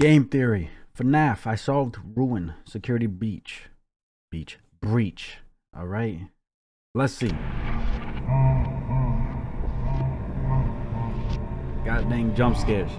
Game theory. FNAF. I solved ruin. Security breach. All right. Let's see. God dang jump scares.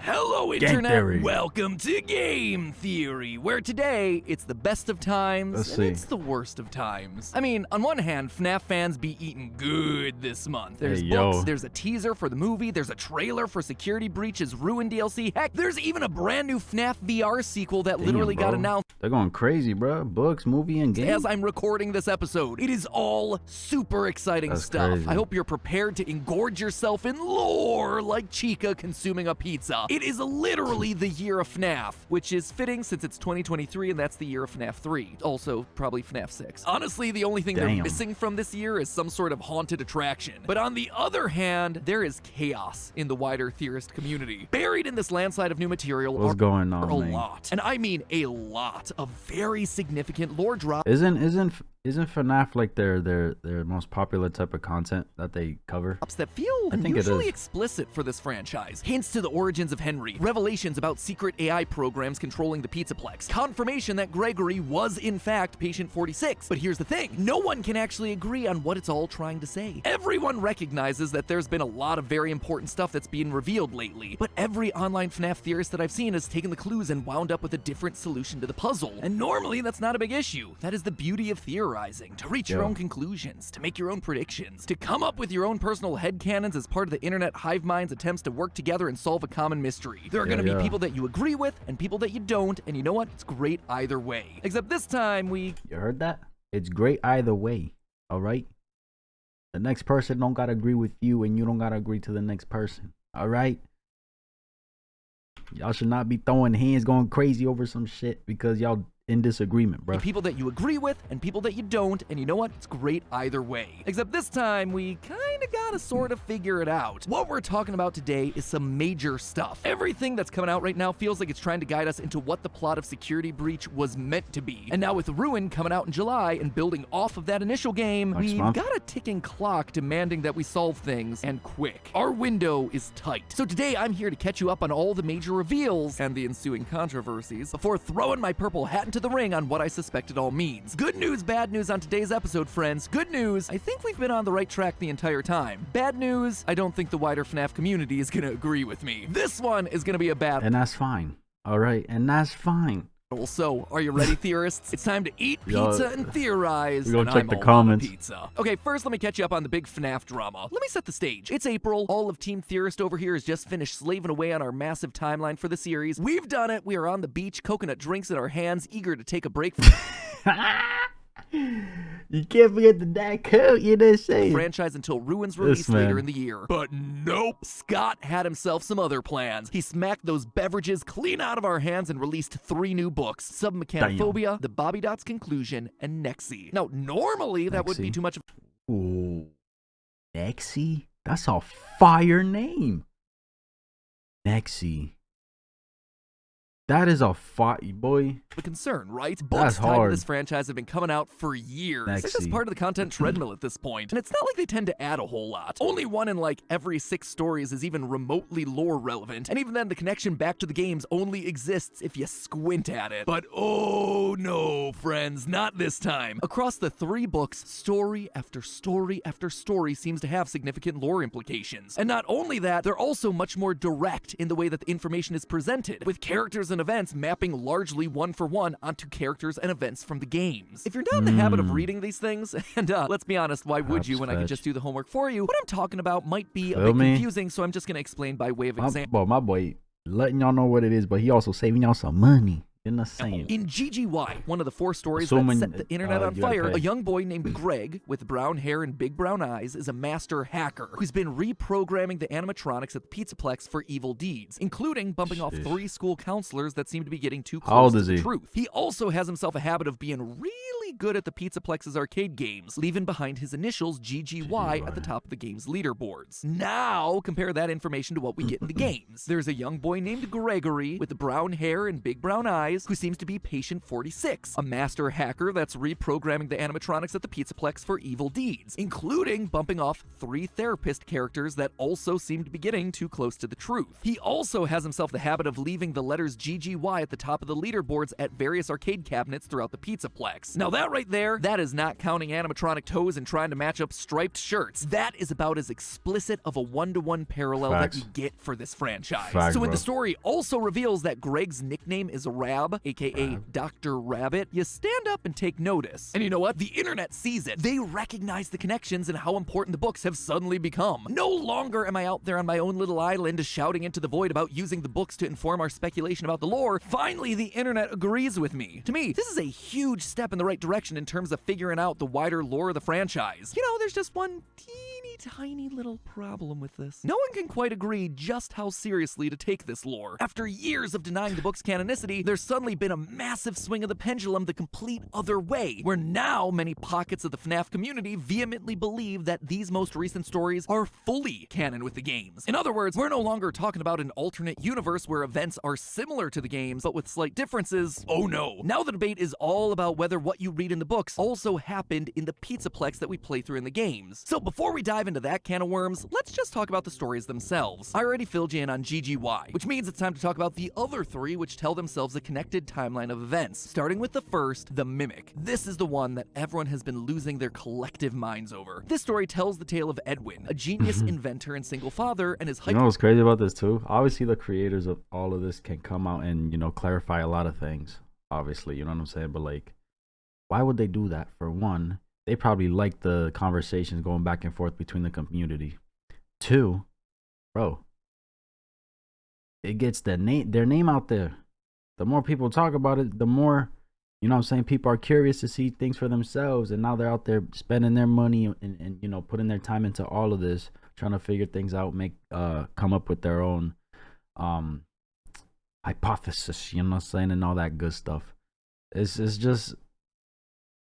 Hello, Internet! Welcome to Game Theory, where today it's the best of times and it's the worst of times. I mean, on one hand, FNAF fans be eating good this month. There's books, there's a teaser for the movie, there's a trailer for Security Breach's Ruin DLC. Heck, there's even a brand new FNAF VR sequel that literally got announced. They're going crazy, bro. Books, movie, and game. As I'm recording this episode, it is all super exciting stuff. Crazy. I hope you're prepared to engorge yourself in lore like Chica consuming a pizza. It is literally the year of FNAF, which is fitting since it's 2023 and that's the year of FNAF 3. Also, probably FNAF 6. Honestly, the only thing they're missing from this year is some sort of haunted attraction. But on the other hand, there is chaos in the wider theorist community. Buried in this landslide of new material What's going on, a lot. And I mean a lot of very significant lore drops. Isn't FNAF like their most popular type of content that they cover? That feel unusually explicit for this franchise. Hints to the origins of Henry, revelations about secret AI programs controlling the Pizzaplex, confirmation that Gregory was in fact Patient 46. But here's the thing, no one can actually agree on what it's all trying to say. Everyone recognizes that there's been a lot of very important stuff that's being revealed lately, but every online FNAF theorist that I've seen has taken the clues and wound up with a different solution to the puzzle. And normally that's not a big issue. That is the beauty of theorizing, to reach your own conclusions, to make your own predictions, to come up with your own personal headcanons as part of the internet hive mind's attempts to work together and solve a common mystery. There are going to be people that you agree with and people that you don't, and you know what? It's great either way. Except this time You heard that? It's great either way, all right? The next person don't gotta agree with you, and you don't gotta agree to the next person, all right? Y'all should not be throwing hands going crazy over some shit because y'all in disagreement, bro. People that you agree with and people that you don't, and you know what? It's great either way. Except this time, we kinda gotta sort of figure it out. What we're talking about today is some major stuff. Everything that's coming out right now feels like it's trying to guide us into what the plot of Security Breach was meant to be. And now with Ruin coming out in July and building off of that initial game, we've got a ticking clock demanding that we solve things, and quick. Our window is tight. So today, I'm here to catch you up on all the major reveals and the ensuing controversies before throwing my purple hat into the ring on what I suspect it all means. Good news, bad news on today's episode, friends. Good news, I think we've been on the right track the entire time. Bad news, I don't think the wider FNAF community is gonna agree with me. This one is gonna be a bad And that's fine. All right, and that's fine. So, are you ready, theorists? It's time to eat pizza and theorize. We're gonna check the comments. Pizza. Okay, first let me catch you up on the big FNAF drama. Let me set the stage. It's April. All of Team Theorist over here has just finished slaving away on our massive timeline for the series. We've done it. We are on the beach, coconut drinks in our hands, eager to take a break from You can't forget the Diet Coke, you know what I'm saying? Franchise until Ruin's release later in the year. But nope, Scott had himself some other plans. He smacked those beverages clean out of our hands and released 3 new books: Submechanophobia, The Bobby Dots Conclusion, and Nexi. Now, normally that wouldn't be too much of... Ooh, Nexi? That's a fire name. Nexi. That is a fight, boy. A concern, right? Books tied to this franchise have been coming out for years. It's just part of the content treadmill at this point. And it's not like they tend to add a whole lot. Only one in like every 6 stories is even remotely lore relevant. And even then, the connection back to the games only exists if you squint at it. But oh no, friends, not this time. Across the 3 books, story after story after story seems to have significant lore implications. And not only that, they're also much more direct in the way that the information is presented, with characters and events mapping largely one-for-one onto characters and events from the games. If you're not in the habit of reading these things, and let's be honest, why would you when I can just do the homework for you? What I'm talking about might be a bit confusing, so I'm just gonna explain by way of example. My boy letting y'all know what it is, but he also saving y'all some money. In GGY, one of the 4 stories that set the internet on fire, a young boy named Greg, with brown hair and big brown eyes, is a master hacker who's been reprogramming the animatronics at the Pizzaplex for evil deeds, including bumping off 3 school counselors that seem to be getting too close to the truth. He also has himself a habit of being really good at the Pizzaplex's arcade games, leaving behind his initials GGY at the top of the game's leaderboards. Now, compare that information to what we get in the games. There's a young boy named Gregory with the brown hair and big brown eyes guys who seems to be Patient 46, a master hacker that's reprogramming the animatronics at the Pizzaplex for evil deeds, including bumping off 3 therapist characters that also seem to be getting too close to the truth. He also has himself the habit of leaving the letters GGY at the top of the leaderboards at various arcade cabinets throughout the Pizzaplex. Now that right there, that is not counting animatronic toes and trying to match up striped shirts. That is about as explicit of a one-to-one parallel that you get for this franchise. So when the story also reveals that Greg's nickname is Rab, aka Dr. Rabbit, you stand up and take notice. And you know what? The internet sees it. They recognize the connections and how important the books have suddenly become. No longer am I out there on my own little island shouting into the void about using the books to inform our speculation about the lore. Finally, the internet agrees with me. To me, this is a huge step in the right direction in terms of figuring out the wider lore of the franchise. You know, there's just one teeny tiny little problem with this. No one can quite agree just how seriously to take this lore. After years of denying the book's canonicity, there's suddenly been a massive swing of the pendulum the complete other way, where now many pockets of the FNAF community vehemently believe that these most recent stories are fully canon with the games. In other words, we're no longer talking about an alternate universe where events are similar to the games, but with slight differences. Oh no. Now the debate is all about whether what you read in the books also happened in the Pizzaplex that we play through in the games. So before we dive into that can of worms, let's just talk about the stories themselves. I already filled you in on GGY, which means it's time to talk about the other 3 which tell themselves a connected timeline of events. Starting with the first, the Mimic. This is the one that everyone has been losing their collective minds over. This story tells the tale of Edwin, a genius inventor and single father, and his You know what's crazy about this too? Obviously the creators of all of this can come out and, you know, clarify a lot of things. Obviously, you know what I'm saying? But like, why would they do that? For one, they probably like the conversations going back and forth between the community. 2, bro, it gets their name out there. The more people talk about it, the more, you know what I'm saying, people are curious to see things for themselves, and now they're out there spending their money and you know, putting their time into all of this, trying to figure things out, come up with their own hypothesis, you know what I'm saying, and all that good stuff. It's just,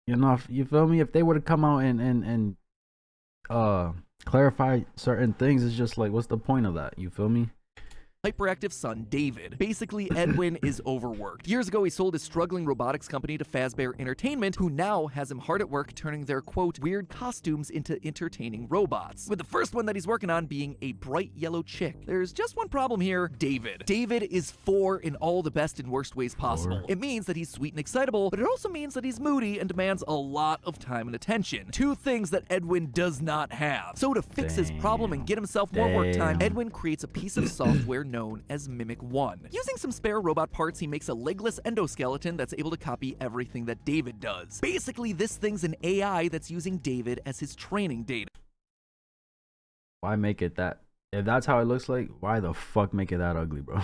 you know, if you feel me, if they would have come out and clarify certain things, it's just like, what's the point of that? You feel me? hyperactive son, David. Basically, Edwin is overworked. Years ago, he sold his struggling robotics company to Fazbear Entertainment, who now has him hard at work turning their, quote, weird costumes into entertaining robots. With the first one that he's working on being a bright yellow chick. There's just one problem here, David. David is 4 in all the best and worst ways possible. It means that he's sweet and excitable, but it also means that he's moody and demands a lot of time and attention. 2 things that Edwin does not have. So to fix his problem and get himself more work time, Edwin creates a piece of software known as Mimic 1. Using some spare robot parts, he makes a legless endoskeleton that's able to copy everything that David does. Basically, this thing's an AI that's using David as his training data. Why make it that? If that's how it looks like, why the fuck make it that ugly, bro?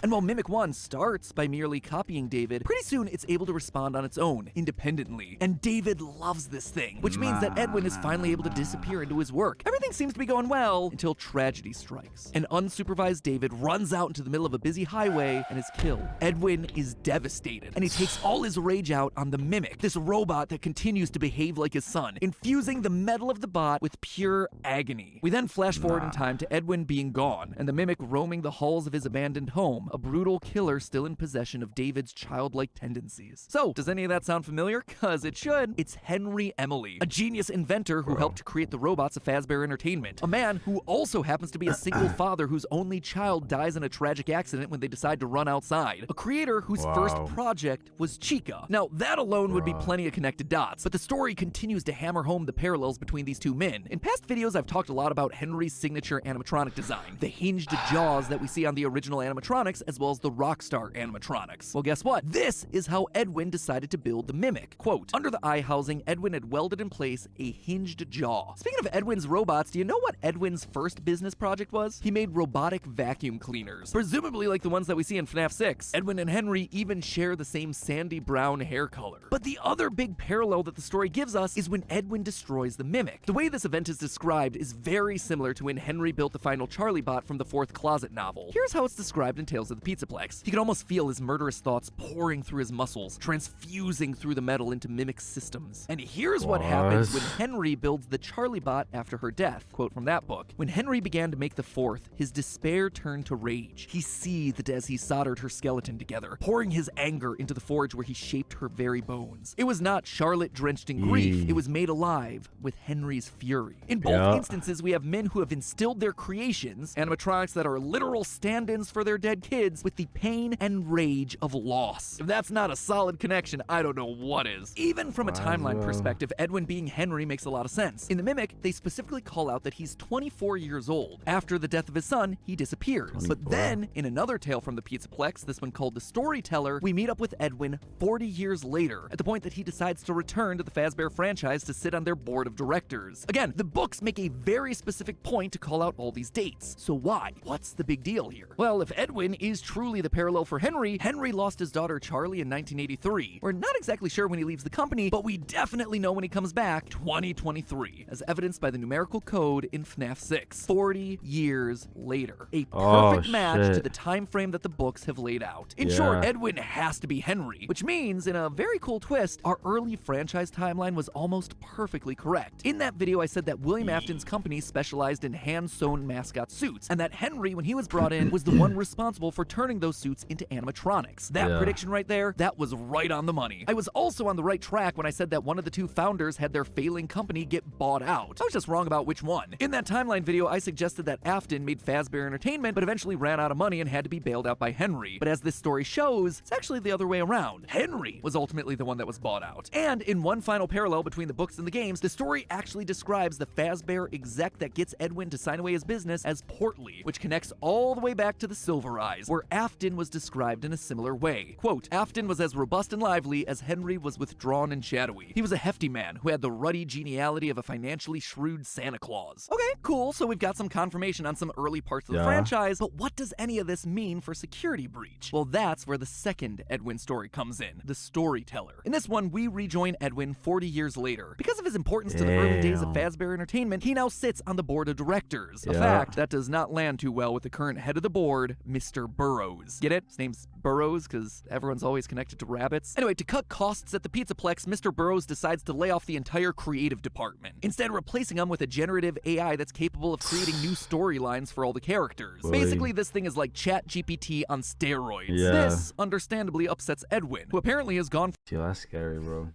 And while Mimic 1 starts by merely copying David, pretty soon it's able to respond on its own, independently. And David loves this thing, which means that Edwin is finally able to disappear into his work. Everything seems to be going well until tragedy strikes. An unsupervised David runs out into the middle of a busy highway and is killed. Edwin is devastated, and he takes all his rage out on the Mimic, this robot that continues to behave like his son, infusing the metal of the bot with pure agony. We then flash forward in time to Edwin being gone, and the Mimic roaming the halls of his abandoned home, a brutal killer still in possession of David's childlike tendencies. So, does any of that sound familiar? Cause it should. It's Henry Emily, a genius inventor who helped create the robots of Fazbear Entertainment. A man who also happens to be a single father whose only child dies in a tragic accident when they decide to run outside. A creator whose first project was Chica. Now, that alone would be plenty of connected dots, but the story continues to hammer home the parallels between these 2 men. In past videos, I've talked a lot about Henry's signature animatronic design, the hinged jaws that we see on the original animatronics, as well as the Rockstar animatronics. Well, guess what? This is how Edwin decided to build the Mimic. Quote, under the eye housing, Edwin had welded in place a hinged jaw. Speaking of Edwin's robots, do you know what Edwin's first business project was? He made robotic vacuum cleaners, presumably like the ones that we see in FNAF 6. Edwin and Henry even share the same sandy brown hair color. But the other big parallel that the story gives us is when Edwin destroys the Mimic. The way this event is described is very similar to when Henry built the final Charlie bot from the 4th Closet novel. Here's how it's described in Tales details of the Pizzaplex. He could almost feel his murderous thoughts pouring through his muscles, transfusing through the metal into Mimic systems. And here's what happens when Henry builds the Charlie bot after her death. Quote from that book: "When Henry began to make the fourth, his despair turned to rage. He seethed as he soldered her skeleton together, pouring his anger into the forge where he shaped her very bones. It was not Charlotte drenched in grief, it was made alive with Henry's fury." In both instances, we have men who have instilled their creations, animatronics that are literal stand-ins for their dead kids, with the pain and rage of loss. If that's not a solid connection, I don't know what is. Even from a timeline perspective, Edwin being Henry makes a lot of sense. In the Mimic, they specifically call out that he's 24 years old. After the death of his son, he disappears. 24. But then, in another tale from the Pizzaplex, this one called The Storyteller, we meet up with Edwin 40 years later, at the point that he decides to return to the Fazbear franchise to sit on their board of directors. Again, the books make a very specific point to call out all these dates. So why? What's the big deal here? Well, if Edwin is truly the parallel for Henry, Henry lost his daughter Charlie in 1983. We're not exactly sure when he leaves the company, but we definitely know when he comes back, 2023, as evidenced by the numerical code in FNAF 6. 40 years later. A perfect match to the time frame that the books have laid out. In short, Edwin has to be Henry, which means, in a very cool twist, our early franchise timeline was almost perfectly correct. In that video, I said that William Afton's company specialized in hand-sewn mascot suits, and that Henry, when he was brought in, was the one responsible for turning those suits into animatronics. That prediction right there, that was right on the money. I was also on the right track when I said that one of the two founders had their failing company get bought out. I was just wrong about which one. In that timeline video, I suggested that Afton made Fazbear Entertainment, but eventually ran out of money and had to be bailed out by Henry. But as this story shows, it's actually the other way around. Henry was ultimately the one that was bought out. And in one final parallel between the books and the games, the story actually describes the Fazbear exec that gets Edwin to sign away his business as Portly, which connects all the way back to the Silver Eyes, where Afton was described in a similar way. Quote, "Afton was as robust and lively as Henry was withdrawn and shadowy. He was a hefty man who had the ruddy geniality of a financially shrewd Santa Claus." Okay, cool, so we've got some confirmation on some early parts of the franchise, but what does any of this mean for Security Breach? Well, that's where the second Edwin story comes in, the Storyteller. In this one, we rejoin Edwin 40 years later. Because of his importance to the early days of Fazbear Entertainment, he now sits on the board of directors. A fact that does not land too well with the current head of the board, Mr. Burrows. Get it? His name's Burrows because everyone's always connected to rabbits. Anyway, to cut costs at the Pizzaplex, Mr. Burrows decides to lay off the entire creative department, instead replacing them with a generative AI that's capable of creating new storylines for all the characters. Basically, this thing is like ChatGPT on steroids. This, understandably, upsets Edwin, who apparently has gone... Yo, that's scary, bro.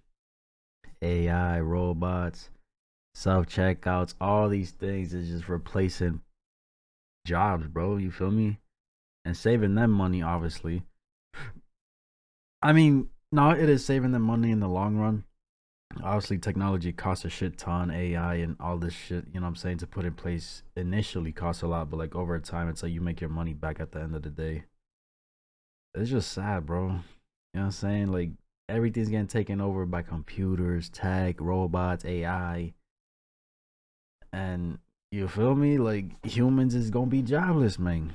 AI, robots, self-checkouts, all these things is just replacing jobs, bro. You feel me? And saving them money, obviously. I mean, no, it is saving them money in the long run. Obviously, technology costs a shit ton. AI and all this shit, you know what I'm saying, to put in place initially costs a lot, but like over time, it's like you make your money back at the end of the day. It's just sad, bro. You know what I'm saying? Like, everything's getting taken over by computers, tech, robots, AI. And you feel me? Like, humans is gonna be jobless, man.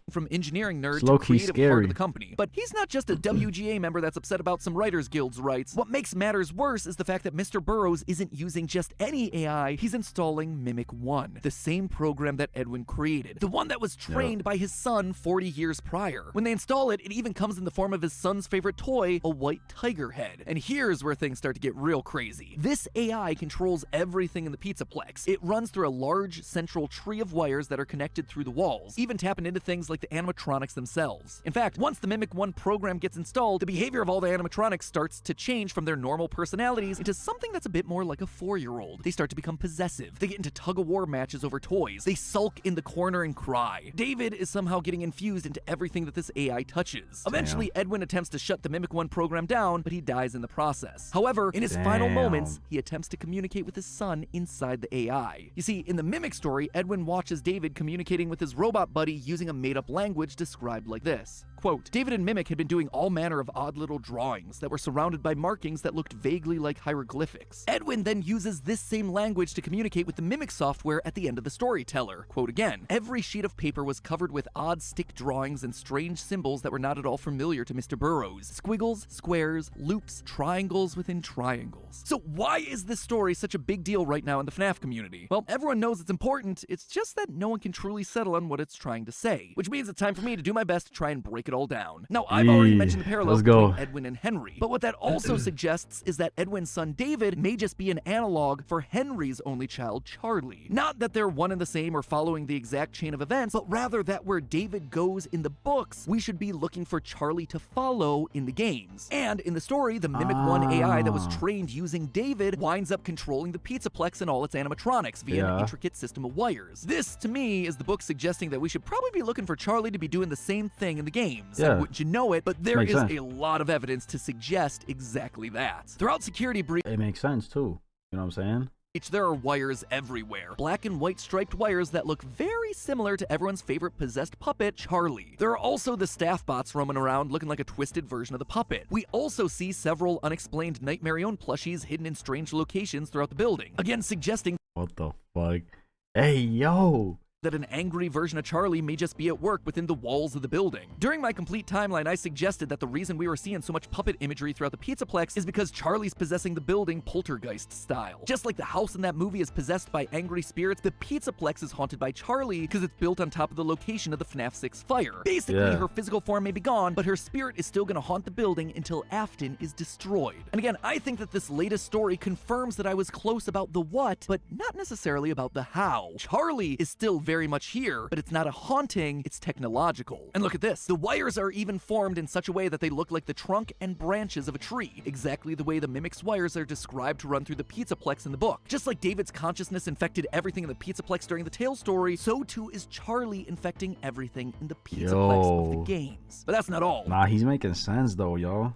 From engineering nerd to creative part of the company. But he's not just a WGA member that's upset about some Writers Guild's rights. What makes matters worse is the fact that Mr. Burrows isn't using just any AI, he's installing Mimic 1, the same program that Edwin created, the one that was trained by his son 40 years prior. When they install it, it even comes in the form of his son's favorite toy, a white tiger head. And here's where things start to get real crazy. This AI controls everything in the Pizzaplex. It runs through a large central tree of wires that are connected through the walls, even tapping into things like the animatronics themselves. In fact, once the Mimic 1 program gets installed, the behavior of all the animatronics starts to change from their normal personalities into something that's a bit more like a 4-year-old. They start to become possessive. They get into tug-of-war matches over toys. They sulk in the corner and cry. David is somehow getting infused into everything that this AI touches. Eventually, Edwin attempts to shut the Mimic 1 program down, but he dies in the process. However, in his final moments, he attempts to communicate with his son inside the AI. You see, in the Mimic story, Edwin watches David communicating with his robot buddy using a made-up language described like this. Quote, "David and Mimic had been doing all manner of odd little drawings that were surrounded by markings that looked vaguely like hieroglyphics. Edwin then uses this same language to communicate with the Mimic software at the end of the Storyteller. Quote again, every sheet of paper was covered with odd stick drawings and strange symbols that were not at all familiar to Mr. Burrows. Squiggles, squares, loops, triangles within triangles." So why is this story such a big deal right now in the FNAF community? Well, everyone knows it's important, it's just that no one can truly settle on what it's trying to say. Which means it's time for me to do my best to try and break it all down. Now, I've already mentioned the parallels between Edwin and Henry, but what that also suggests is that Edwin's son David may just be an analog for Henry's only child, Charlie. Not that they're one and the same or following the exact chain of events, but rather that where David goes in the books, we should be looking for Charlie to follow in the games. And in the story, the Mimic 1 AI that was trained using David winds up controlling the Pizzaplex and all its animatronics via an intricate system of wires. This, to me, is the book suggesting that we should probably be looking for Charlie to be doing the same thing in the games. And wouldn't you know it, but there is a lot of evidence to suggest exactly that. Throughout Security Breach, it makes sense too. You know what I'm saying? There are wires everywhere. Black and white striped wires that look very similar to everyone's favorite possessed puppet, Charlie. There are also the staff bots roaming around looking like a twisted version of the puppet. We also see several unexplained Nightmarion plushies hidden in strange locations throughout the building. Again, suggesting what the fuck? Hey, yo! That an angry version of Charlie may just be at work within the walls of the building. During my complete timeline, I suggested that the reason we were seeing so much puppet imagery throughout the Pizzaplex is because Charlie's possessing the building poltergeist style. Just like the house in that movie is possessed by angry spirits, the Pizzaplex is haunted by Charlie because it's built on top of the location of the FNAF 6 fire. Basically, her physical form may be gone, but her spirit is still gonna haunt the building until Afton is destroyed. And again, I think that this latest story confirms that I was close about the what, but not necessarily about the how. Charlie is still very much here, but it's not a haunting, it's technological. And look at this. The wires are even formed in such a way that they look like the trunk and branches of a tree, exactly the way the Mimic's wires are described to run through the Pizzaplex in the book. Just like David's consciousness infected everything in the Pizzaplex during the Tale story, so too is Charlie infecting everything in the Pizzaplex of the games. But that's not all. Nah, he's making sense though, yo.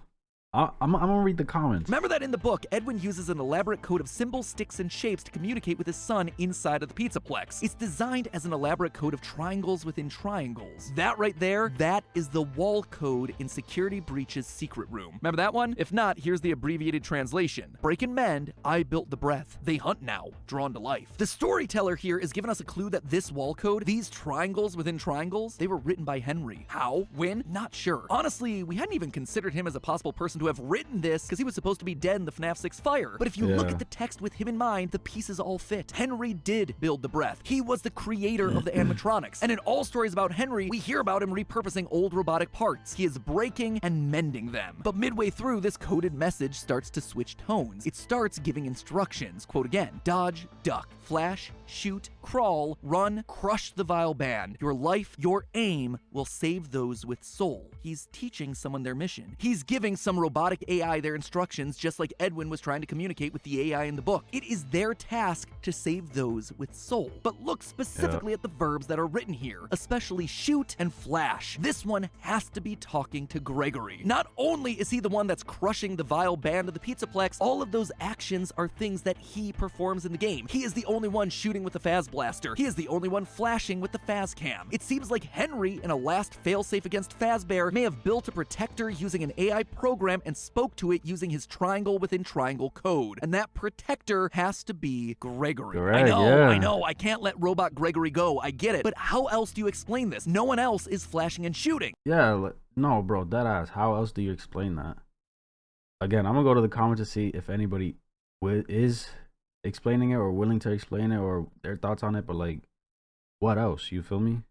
I'm gonna read the comments. Remember that in the book, Edwin uses an elaborate code of symbols, sticks, and shapes to communicate with his son inside of the Pizzaplex. It's designed as an elaborate code of triangles within triangles. That right there, that is the wall code in Security Breach's secret room. Remember that one? If not, here's the abbreviated translation. Break and mend, I built the breath. They hunt now, drawn to life. The storyteller here is giving us a clue that this wall code, these triangles within triangles, they were written by Henry. How? When? Not sure. Honestly, we hadn't even considered him as a possible person to have written this because he was supposed to be dead in the FNAF 6 fire. But if you look at the text with him in mind, the pieces all fit. Henry did build the breath. He was the creator of the animatronics. And in all stories about Henry, we hear about him repurposing old robotic parts. He is breaking and mending them. But midway through, this coded message starts to switch tones. It starts giving instructions. Quote again, dodge, duck, flash, shoot, crawl, run, crush the vile band. Your life, your aim will save those with soul. He's teaching someone their mission. He's giving some robotic AI their instructions, just like Edwin was trying to communicate with the AI in the book. It is their task to save those with soul. But look specifically at the verbs that are written here, especially shoot and flash. This one has to be talking to Gregory. Not only is he the one that's crushing the vile band of the Pizzaplex, all of those actions are things that he performs in the game. He is the only one shooting with the Faz Blaster. He is the only one flashing with the Faz Cam. It seems like Henry, in a last failsafe against Fazbear, may have built a protector using an AI program and spoke to it using his triangle within triangle code. And that protector has to be Gregory. I know, I can't let Robot Gregory go, I get it. But how else do you explain this? No one else is flashing and shooting. Yeah, no, bro, deadass. How else do you explain that? Again, I'm gonna go to the comments to see if anybody is explaining it or willing to explain it or their thoughts on it, but like, what else? You feel me?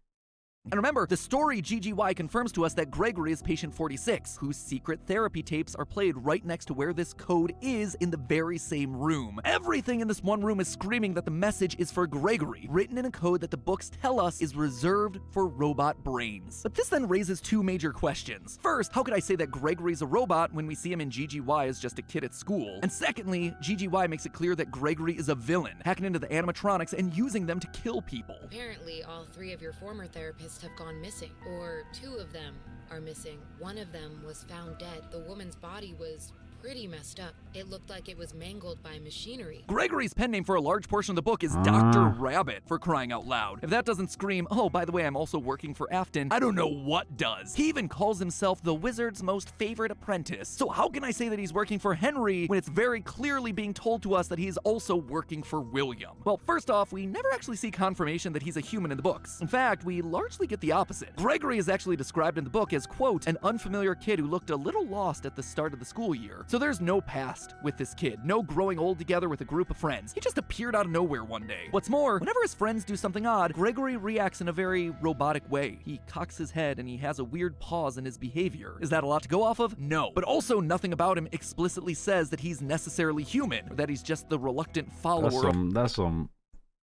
And remember, the story GGY confirms to us that Gregory is patient 46, whose secret therapy tapes are played right next to where this code is in the very same room. Everything in this one room is screaming that the message is for Gregory, written in a code that the books tell us is reserved for robot brains. But this then raises two major questions. First, how could I say that Gregory's a robot when we see him in GGY as just a kid at school? And secondly, GGY makes it clear that Gregory is a villain, hacking into the animatronics and using them to kill people. Apparently, all three of your former therapists have gone missing, or two of them are missing. One of them was found dead. The woman's body was pretty messed up. It looked like it was mangled by machinery. Gregory's pen name for a large portion of the book is Dr. Rabbit, for crying out loud. If that doesn't scream, oh, by the way, I'm also working for Afton, I don't know what does. He even calls himself the wizard's most favorite apprentice. So how can I say that he's working for Henry when it's very clearly being told to us that he's also working for William? Well, first off, we never actually see confirmation that he's a human in the books. In fact, we largely get the opposite. Gregory is actually described in the book as, quote, an unfamiliar kid who looked a little lost at the start of the school year. So there's no past interest with this kid. No growing old together with a group of friends. He just appeared out of nowhere one day. What's more, whenever his friends do something odd, Gregory reacts in a very robotic way. He cocks his head and he has a weird pause in his behavior. Is that a lot to go off of? No. But also nothing about him explicitly says that he's necessarily human, or that he's just the reluctant follower. That's some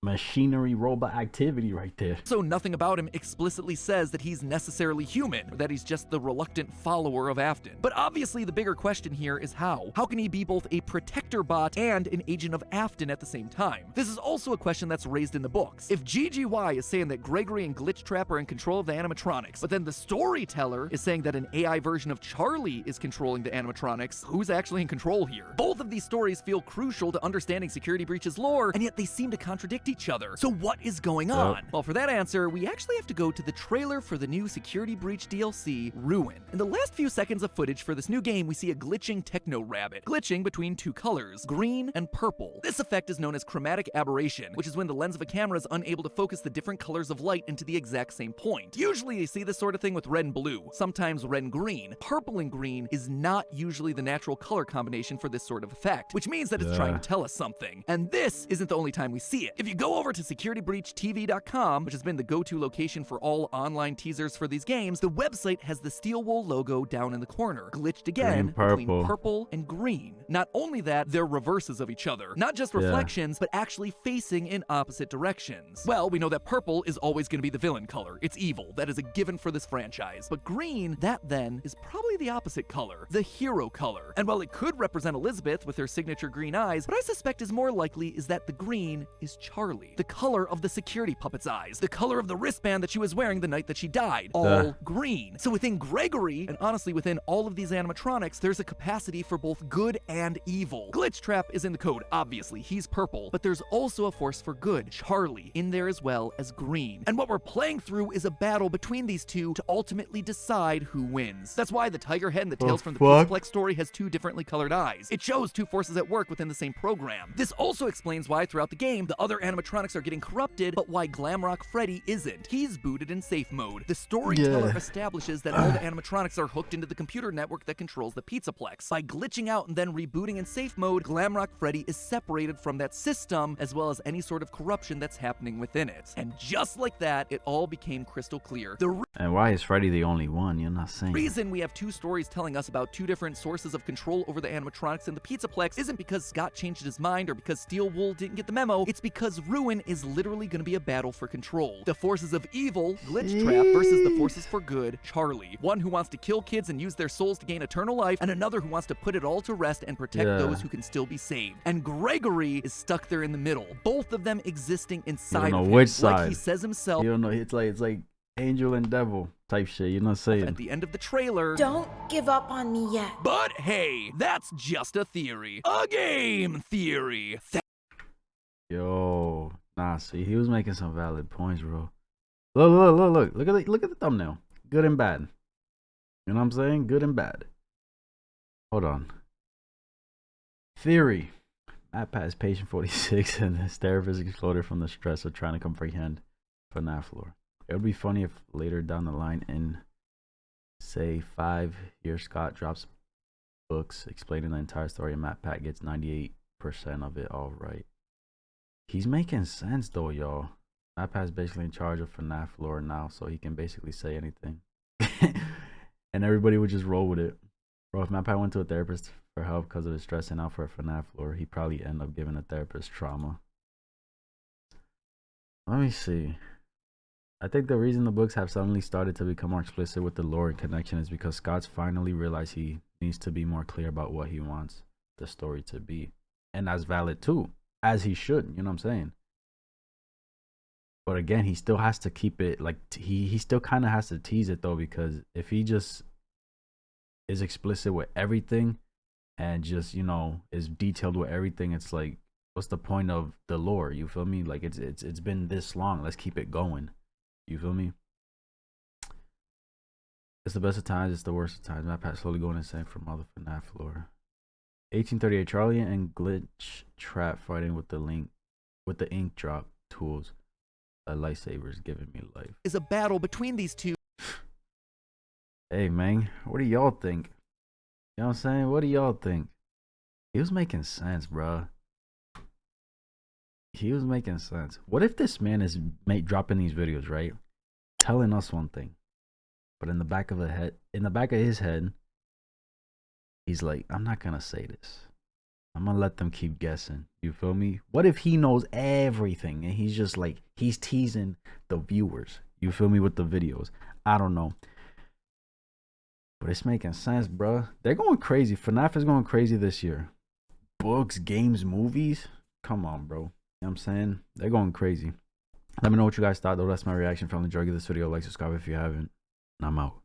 machinery robot activity right there. So nothing about him explicitly says that he's necessarily human, or that he's just the reluctant follower of Afton. But obviously the bigger question here is how? How can he be both a protector bot and an agent of Afton at the same time? This is also a question that's raised in the books. If GGY is saying that Gregory and Glitchtrap are in control of the animatronics, but then the Storyteller is saying that an AI version of Charlie is controlling the animatronics, who's actually in control here? Both of these stories feel crucial to understanding Security Breach's lore, and yet they seem to contradict each other. So what is going on? Well, for that answer, we actually have to go to the trailer for the new Security Breach DLC, Ruin. In the last few seconds of footage for this new game, we see a glitching techno rabbit, glitching between two colors, green and purple. This effect is known as chromatic aberration, which is when the lens of a camera is unable to focus the different colors of light into the exact same point. Usually you see this sort of thing with red and blue, sometimes red and green. Purple and green is not usually the natural color combination for this sort of effect, which means that it's trying to tell us something. And this isn't the only time we see it. If you go over to securitybreachtv.com, which has been the go-to location for all online teasers for these games, the website has the steel wool logo down in the corner, glitched again between purple and green. Not only that, they're reverses of each other. Not just reflections, but actually facing in opposite directions. Well, we know that purple is always going to be the villain color. It's evil. That is a given for this franchise. But green, that then, is probably the opposite color, the hero color. And while it could represent Elizabeth with her signature green eyes, what I suspect is more likely is that the green is Charlie. The color of the security puppet's eyes, the color of the wristband that she was wearing the night that she died, all green. So within Gregory, and honestly within all of these animatronics, there's a capacity for both good and evil. Glitchtrap is in the code, obviously, he's purple, but there's also a force for good, Charlie, in there as well as green. And what we're playing through is a battle between these two to ultimately decide who wins. That's why the tiger head and the Tales from the Pizzaplex story has two differently colored eyes. It shows two forces at work within the same program. This also explains why throughout the game, the other animatronics are getting corrupted, but why Glamrock Freddy isn't. He's booted in safe mode. The Storyteller establishes that all the animatronics are hooked into the computer network that controls the Pizzaplex. By glitching out and then rebooting in safe mode, Glamrock Freddy is separated from that system, as well as any sort of corruption that's happening within it. And just like that, it all became crystal clear. And why is Freddy the only one? You're not saying. The reason we have two stories telling us about two different sources of control over the animatronics in the Pizzaplex isn't because Scott changed his mind or because Steel Wool didn't get the memo. It's because Ruin is literally going to be a battle for control. The forces of evil, Glitchtrap, versus the forces for good, Charlie. One who wants to kill kids and use their souls to gain eternal life, and another who wants to put it all to rest and protect those who can still be saved. And Gregory is stuck there in the middle, both of them existing inside of him, which side. Like he says himself. You don't know. It's like angel and devil type shit. You're not saying. At the end of the trailer, don't give up on me yet. But hey, that's just a theory. A game theory. Yo, nah, see, he was making some valid points, bro. Look at the thumbnail. Good and bad. You know what I'm saying? Good and bad. Hold on. Theory. Matt passed patient 46 and his therapist exploded from the stress of trying to comprehend FNAF lore. It would be funny if later down the line in, say, 5 years, Scott drops books explaining the entire story and Matt Pat gets 98% of it all right. He's making sense though, y'all. Matt Pat's basically in charge of FNAF lore now, so he can basically say anything. And everybody would just roll with it. Bro, if Matt Pat went to a therapist for help because of his stressing out for FNAF lore, he'd probably end up giving a therapist trauma. Let me see. I think the reason the books have suddenly started to become more explicit with the lore and connection is because Scott's finally realized he needs to be more clear about what he wants the story to be. And that's valid too, as he should, you know what I'm saying? But again, he still has to keep it, like, he still kind of has to tease it though, because if he just is explicit with everything and just, you know, is detailed with everything, it's like, what's the point of the lore? You feel me? Like, it's been this long, let's keep it going. You feel me? It's the best of times, it's the worst of times. Matt Pat slowly going insane from all the FNAF lore. 1838, Charlie and Glitchtrap fighting with the ink drop tools. A lightsaber's giving me life. Is a battle between these two. Hey man, what do y'all think? You know what I'm saying? What do y'all think? He was making sense, bro. He was making sense. What if this man is dropping these videos, right? Telling us one thing, but in the back of his head, he's like, I'm not gonna say this. I'm gonna let them keep guessing. You feel me? What if he knows everything and he's just like, he's teasing the viewers? You feel me, with the videos? I don't know. But it's making sense, bro. They're going crazy. FNAF is going crazy this year. Books, games, movies. Come on, bro. You know what I'm saying? They're going crazy. Let me know what you guys thought, though. That's my reaction. If you enjoyed this video, like, subscribe if you haven't. And I'm out.